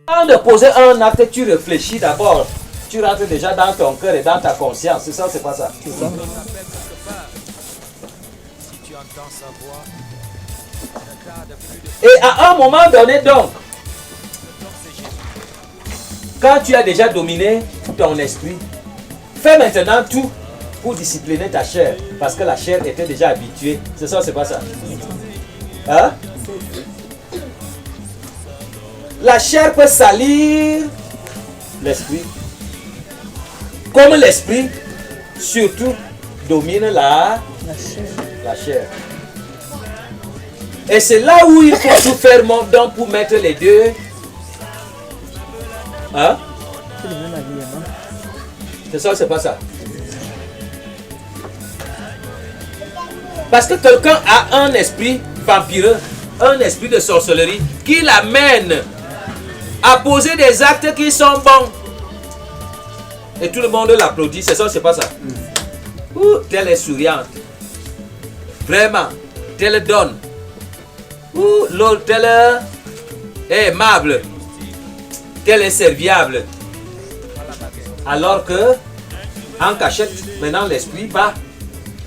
Avant de poser un acte, tu réfléchis d'abord. Tu rentres déjà dans ton cœur et dans ta conscience. C'est ça, c'est pas ça. C'est ça. Et à un moment donné, donc, quand tu as déjà dominé ton esprit, fais maintenant tout pour discipliner ta chair. Parce que la chair était déjà habituée. C'est ça, c'est pas ça. Hein? La chair peut salir l'esprit. Comme l'esprit, surtout, domine la chair. Et c'est là où il faut tout faire donc pour mettre les deux. Hein? C'est ça, c'est pas ça. Parce que quelqu'un a un esprit vampireux, un esprit de sorcellerie, qui l'amène à poser des actes qui sont bons. Et tout le monde l'applaudit, c'est ça, c'est pas ça. Ouh, telle est souriante. Vraiment, telle donne. Ouh, l'autre, telle est aimable. Telle est serviable. Alors que, en cachette, maintenant l'esprit va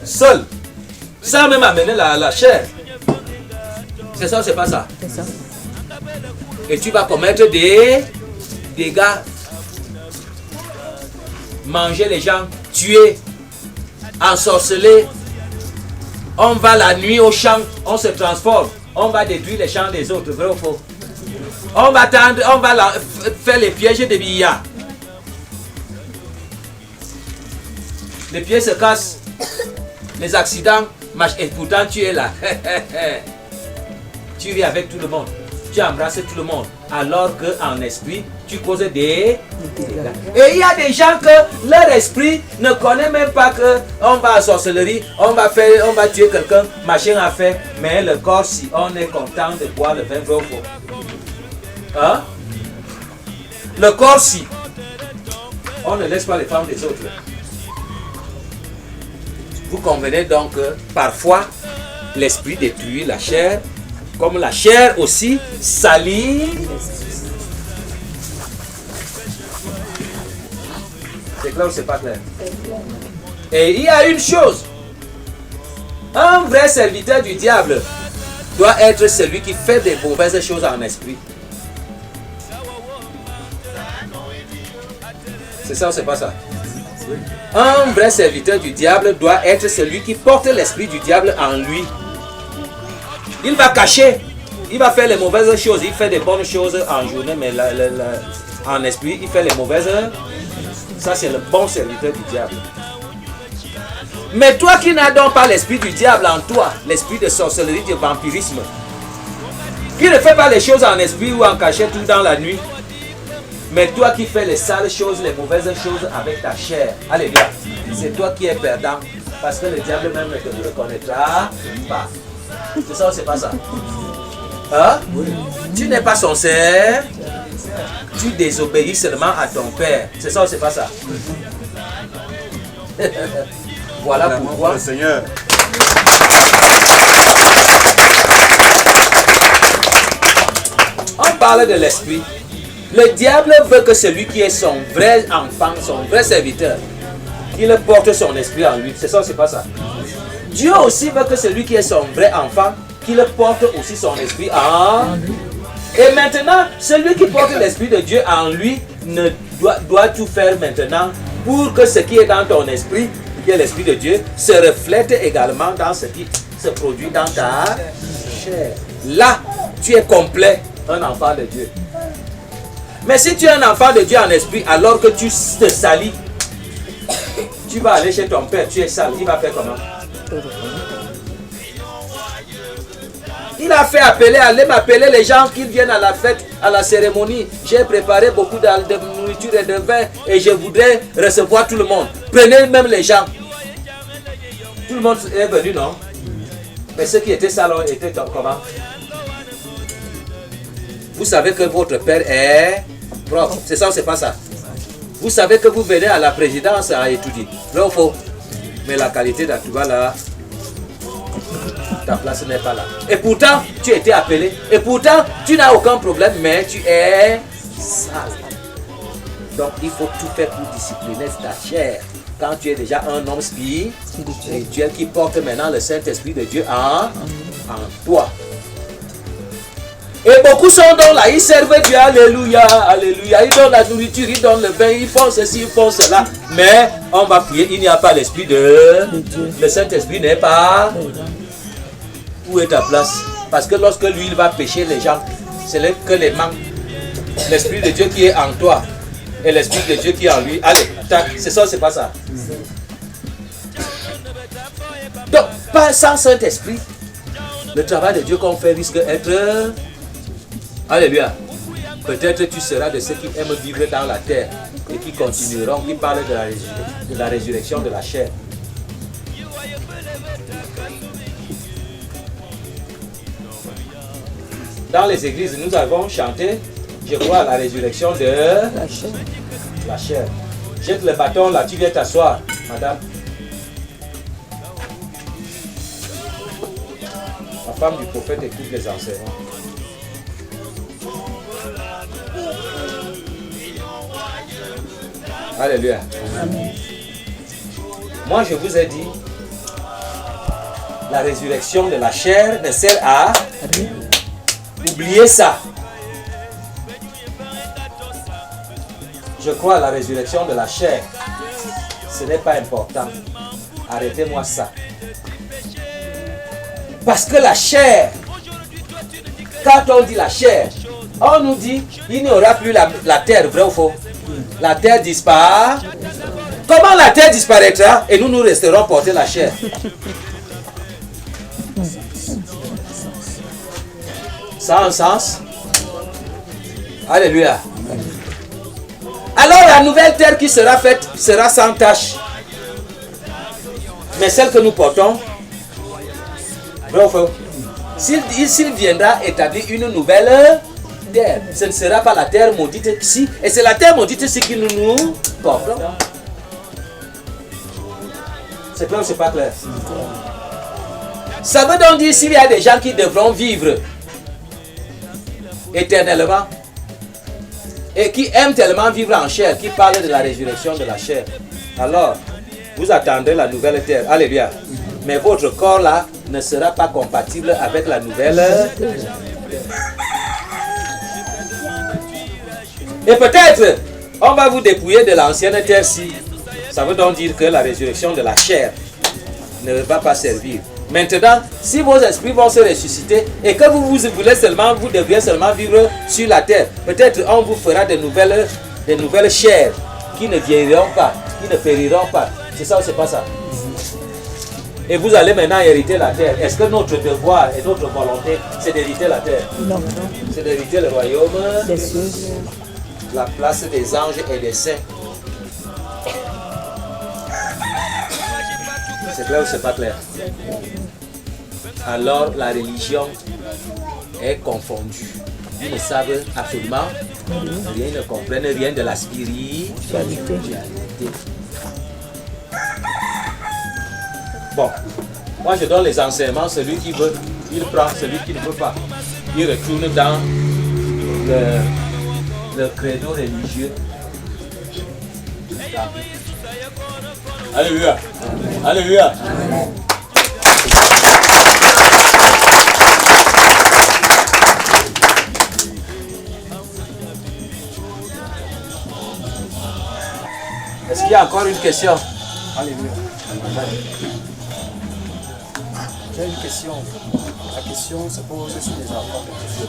seul, sans même amener la chair. C'est ça, c'est pas ça. C'est ça. Et tu vas commettre des dégâts. Manger les gens, tuer, ensorceler. On va la nuit au champ, on se transforme. On va détruire les champs des autres, vrai ou faux? On va faire les pièges de billard. Les pieds se cassent, les accidents, et pourtant tu es là. Tu vis avec tout le monde, tu embrasses tout le monde, alors qu'en esprit, tu causes des... Et il y a des gens que leur esprit ne connaît même pas qu'on va à sorcellerie, on va tuer quelqu'un, machin à faire, mais le corps, si on est content de boire le vin, vrai ou faux? Hein? Le corps, si on ne laisse pas les femmes des autres. Vous convenez donc que parfois l'esprit détruit la chair, comme la chair aussi salit. C'est clair ou c'est pas clair? Et il y a une chose. Un vrai serviteur du diable doit être celui qui fait des mauvaises choses en esprit. C'est ça ou c'est pas ça? Un vrai serviteur du diable doit être celui qui porte l'esprit du diable en lui. Il va cacher, il va faire les mauvaises choses, il fait des bonnes choses en journée, mais en esprit, il fait les mauvaises. Ça, c'est le bon serviteur du diable. Mais toi qui n'as donc pas l'esprit du diable en toi, l'esprit de sorcellerie, de vampirisme, qui ne fait pas les choses en esprit ou en cachette tout dans la nuit, mais toi qui fais les sales choses, les mauvaises choses avec ta chair, alléluia, c'est toi qui es perdant, parce que le diable même ne te reconnaîtra pas. C'est ça ou c'est pas ça? Hein? Oui. Tu n'es pas son serf, tu désobéis seulement à ton père. C'est ça ou c'est pas ça? Voilà pourquoi. Le Seigneur. On parle de l'esprit. Le diable veut que celui qui est son vrai enfant, son vrai serviteur, qu'il porte son esprit en lui. C'est ça ou c'est pas ça? Dieu aussi veut que celui qui est son vrai enfant, qu'il porte aussi son esprit en lui. Et maintenant, celui qui porte l'esprit de Dieu en lui doit tout faire maintenant pour que ce qui est dans ton esprit, qui est l'esprit de Dieu, se reflète également dans ce qui se produit dans ta chair. Là, tu es complet, un enfant de Dieu. Mais si tu es un enfant de Dieu en esprit, alors que tu te salis, tu vas aller chez ton père, tu es sale, il va faire comment? Il a fait aller m'appeler les gens qui viennent à la fête, à la cérémonie. J'ai préparé beaucoup de nourriture et de vin et je voudrais recevoir tout le monde. Prenez même les gens. Tout le monde est venu, non? Mais ceux qui étaient salons étaient comment? Vous savez que votre père est propre. C'est ça ou c'est pas ça? Vous savez que vous venez à la présidence à étudier. Vrai ou faux? Mais la qualité d'Atouba là, ta place n'est pas là. Et pourtant, tu étais appelé. Et pourtant, tu n'as aucun problème, mais tu es sale. Donc il faut tout faire pour discipliner ta chair. Quand tu es déjà un homme spirituel qui porte maintenant le Saint-Esprit de Dieu en toi. Et beaucoup sont donc là, ils servent Dieu, alléluia, alléluia. Ils donnent la nourriture, ils donnent le pain, ils font ceci, ils font cela. Mais on va prier, il n'y a pas l'esprit de Dieu. Le Saint-Esprit n'est pas. Où est ta place? Parce que lorsque lui, il va pécher les gens, c'est que les manques. L'esprit de Dieu qui est en toi et l'esprit de Dieu qui est en lui. Allez, tac, c'est ça, c'est pas ça. Donc, pas sans Saint-Esprit, le travail de Dieu qu'on fait risque d'être... Alléluia. Peut-être tu seras de ceux qui aiment vivre dans la terre et qui continueront, qui parlent de la résurrection de la chair. Dans les églises, nous avons chanté, je crois, à la résurrection de la chair. Jette le bâton là, tu viens t'asseoir, madame. La femme du prophète écoute les enseignements. Alléluia. Amen. Moi, je vous ai dit, la résurrection de la chair ne sert à rien. Oubliez ça. Je crois à la résurrection de la chair. Ce n'est pas important. Arrêtez-moi ça. Parce que la chair, quand on dit la chair, on nous dit il n'y aura plus la terre, vrai ou faux? La terre disparaît. Comment la terre disparaîtra et nous resterons porter la chair? Ça a un sens? Alléluia. Alors la nouvelle terre qui sera faite sera sans tache. Mais celle que nous portons, vrai ou faux? S'il viendra établir une nouvelle terre, ce ne sera pas la terre maudite ici, et c'est la terre maudite ici que nous portons. C'est clair ou c'est pas clair? Ça veut donc dire s'il y a des gens qui devront vivre éternellement et qui aiment tellement vivre en chair, qui parlent de la résurrection de la chair, alors vous attendrez la nouvelle terre. Alléluia. Mais votre corps là ne sera pas compatible avec la nouvelle terre. Et peut-être, on va vous dépouiller de l'ancienne terre-ci. Ça veut donc dire que la résurrection de la chair ne va pas servir. Maintenant, si vos esprits vont se ressusciter et que vous devriez seulement vivre sur la terre, peut-être on vous fera de nouvelles chairs qui ne vieilliront pas, qui ne périront pas. C'est ça ou c'est pas ça? Et vous allez maintenant hériter la terre. Est-ce que notre devoir et notre volonté, c'est d'hériter la terre? Non. C'est d'hériter le royaume des cieux. La place des anges et des saints. C'est clair ou c'est pas clair? Alors la religion est confondue. Ils ne savent absolument rien, ils ne comprennent rien de la spiritualité. Bon, moi je donne les enseignements, celui qui veut, il prend, celui qui ne veut pas, il retourne dans le credo religieux. Alléluia. Alléluia. Est-ce qu'il y a encore une question? Alléluia. J'ai une question. La question se pose sur les enfants de Dieu.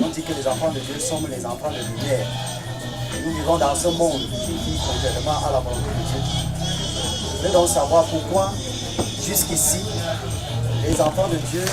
On dit que les enfants de Dieu sommes les enfants de lumière. Nous vivons dans ce monde qui vit complètement à la volonté de Dieu. Je veux donc savoir pourquoi, jusqu'ici, les enfants de Dieu,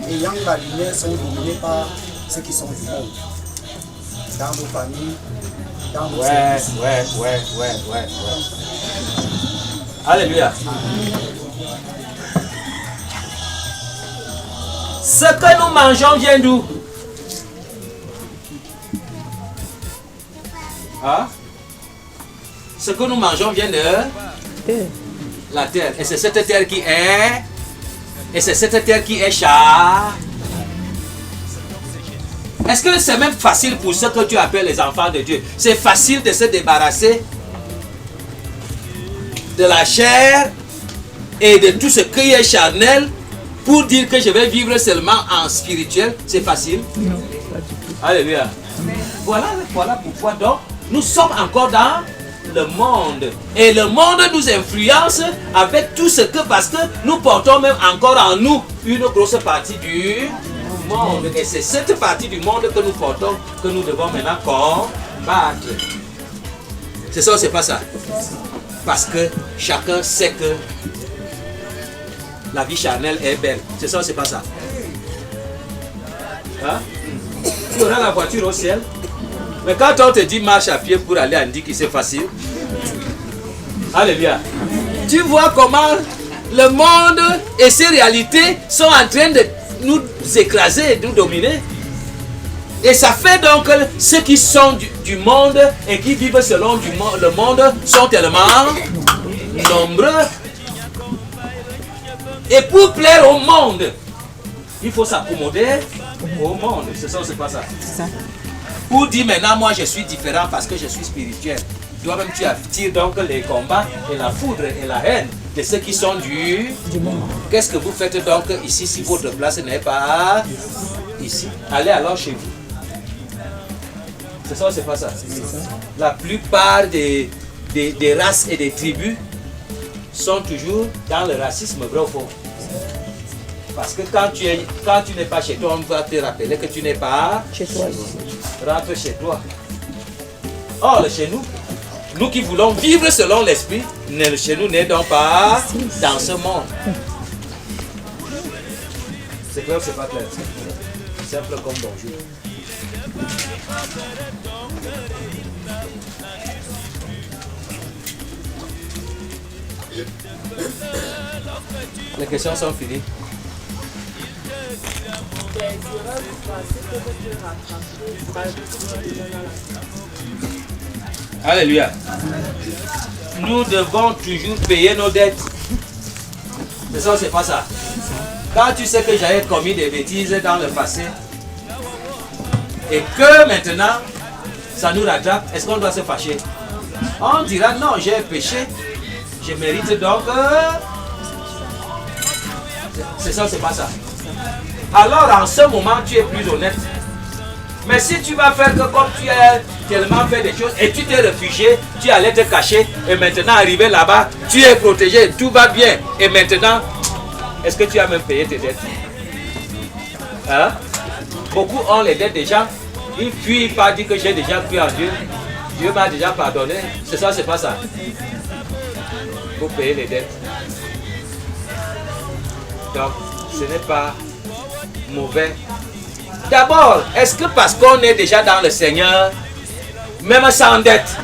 ayant la lumière, sont dominés par ceux qui sont du monde. Dans nos familles, dans nos services. Ouais. Alléluia. Ce que nous mangeons vient d'où? Hein? Ce que nous mangeons vient de la terre. Et c'est cette terre qui est. Et c'est cette terre qui est Est-ce que c'est même facile pour ceux que tu appelles les enfants de Dieu? C'est facile de se débarrasser de la chair et de tout ce qui est charnel pour dire que je vais vivre seulement en spirituel? C'est facile? Non, pas du tout. Alléluia. Voilà pourquoi donc nous sommes encore dans le monde. Et le monde nous influence avec tout ce que, parce que nous portons même encore en nous une grosse partie du monde. Et c'est cette partie du monde que nous portons que nous devons maintenant combattre. C'est ça ou c'est pas ça? Parce que chacun sait que la vie charnelle est belle. C'est ça ou c'est pas ça? Hein? Tu auras la voiture au ciel. Mais quand on te dit marche à pied pour aller à Ndiki, c'est facile. Alléluia. Tu vois comment le monde et ses réalités sont en train de nous écraser, de nous dominer. Et ça fait donc que ceux qui sont du monde et qui vivent selon le monde sont tellement nombreux. Et pour plaire au monde, il faut s'accommoder au monde. C'est ça ou c'est pas ça? C'est ça. Pour dire maintenant, moi je suis différent parce que je suis spirituel. Toi-même tu attires donc les combats et la foudre et la haine de ceux qui sont du monde. Qu'est-ce que vous faites donc ici si votre place n'est pas ici? Allez alors chez vous. C'est ça ou c'est pas ça? La plupart des races et des tribus sont toujours dans le racisme, vrai ou faux? Parce que quand tu n'es pas chez toi, on va te rappeler que tu n'es pas Chez toi. rentre chez toi. Or, chez nous, nous qui voulons vivre selon l'esprit, chez nous n'est donc pas dans ce monde. C'est clair ou c'est pas clair? Simple comme bonjour. Les questions sont finies. Alléluia. Nous devons toujours payer nos dettes. C'est ça ou c'est pas ça? Quand tu sais que j'avais commis des bêtises dans le passé et que maintenant ça nous rattrape, est-ce qu'on doit se fâcher? On dira non, j'ai péché, je mérite donc. C'est ça ou c'est pas ça? Alors en ce moment tu es plus honnête. Mais si tu vas faire que comme tu as tellement fait des choses et tu t'es réfugié, tu allais te cacher et maintenant arriver là-bas, tu es protégé, tout va bien. Et maintenant, est-ce que tu as même payé tes dettes? Hein? Beaucoup ont les dettes des gens. Ils fuient, ils pas dire que j'ai déjà cru en Dieu. Dieu m'a déjà pardonné. C'est ça, c'est pas ça. Il faut payer les dettes. Donc, ce n'est pas mauvais. D'abord, est-ce que parce qu'on est déjà dans le Seigneur, même sans dette,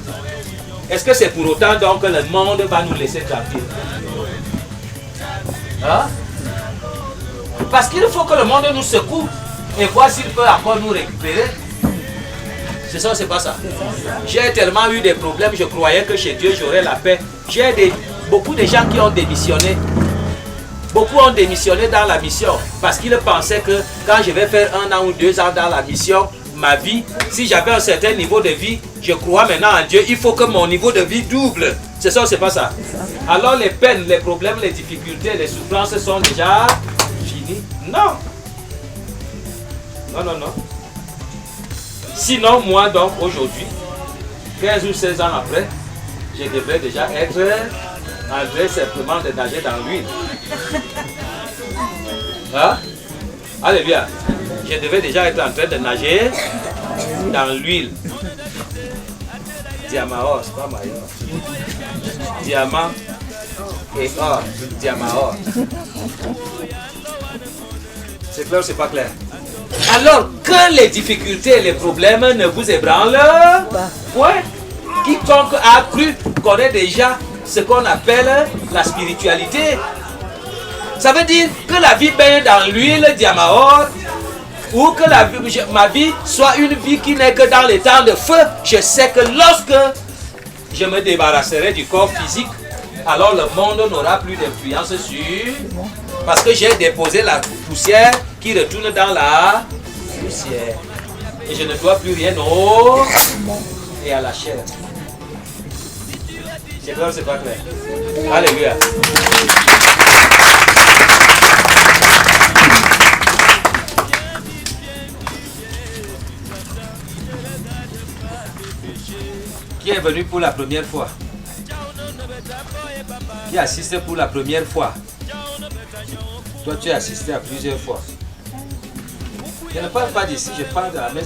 est-ce que c'est pour autant donc que le monde va nous laisser tranquille? Hein? Parce qu'il faut que le monde nous secoue et voir s'il peut encore nous récupérer. C'est ça, c'est pas ça? J'ai tellement eu des problèmes, je croyais que chez Dieu j'aurais la paix. J'ai beaucoup de gens qui ont démissionné. Beaucoup ont démissionné dans la mission parce qu'ils pensaient que quand je vais faire 1 an ou 2 ans dans la mission, ma vie, si j'avais un certain niveau de vie, je crois maintenant en Dieu, il faut que mon niveau de vie double. C'est ça ou c'est pas ça? Alors les peines, les problèmes, les difficultés, les souffrances sont déjà finies? Non. Non, non, non. Sinon, moi donc aujourd'hui, 15 ou 16 ans après, je devrais déjà être en train simplement de nager dans l'huile. Hein? Alléluia. Je devais déjà être en train de nager dans l'huile. Diamant or, c'est pas maillot. Diamant et or. Diamant or. C'est clair ou c'est pas clair? Alors que les difficultés et les problèmes ne vous ébranlent point. Quiconque a cru connaît déjà ce qu'on appelle la spiritualité. Ça veut dire que la vie baigne dans l'huile diamant ou que ma vie soit une vie qui n'est que dans les temps de feu. Je sais que lorsque je me débarrasserai du corps physique, alors le monde n'aura plus d'influence sur... Parce que j'ai déposé la poussière qui retourne dans la poussière. Et je ne dois plus rien au et à la chair. C'est clair ou c'est pas clair? Alléluia. Qui est venu pour la première fois? Qui assiste pour la première fois? Toi, tu as assisté à plusieurs fois. Je ne parle pas d'ici, je parle de la maison.